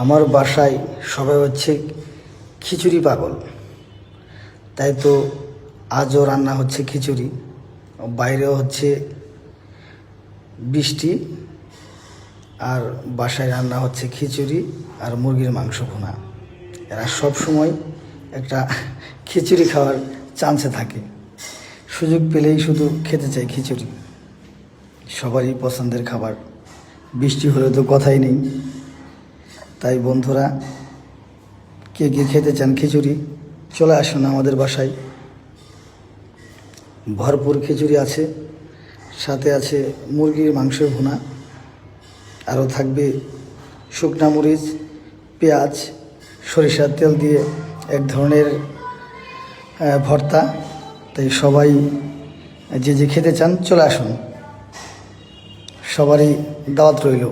আমার বাসায় সবাই হচ্ছে খিচুড়ি পাগল, তাই তো আজও রান্না হচ্ছে খিচুড়ি। বাইরেও হচ্ছে বৃষ্টি, আর বাসায় রান্না হচ্ছে খিচুড়ি আর মুরগির মাংস ভুনা। এরা সব সময় একটা খিচুড়ি খাওয়ার চান্সে থাকে, সুযোগ পেলেই শুধু খেতে চায় খিচুড়ি। সবারই পছন্দের খাবার, বৃষ্টি হলে তো কথাই নেই। তাই বন্ধুরা, কে কে খেতে চান খিচুড়ি, চলে আসুন আমাদের বাসায়। ভরপুর খিচুড়ি আছে, সাথে আছে মুরগির মাংস ভুনা, আরও থাকবে শুকনা মরিচ, পেঁয়াজ, সরিষার তেল দিয়ে এক ধরনের ভর্তা। তাই সবাই যে যে খেতে চান চলে আসুন, সবারই দাওয়াত রইল।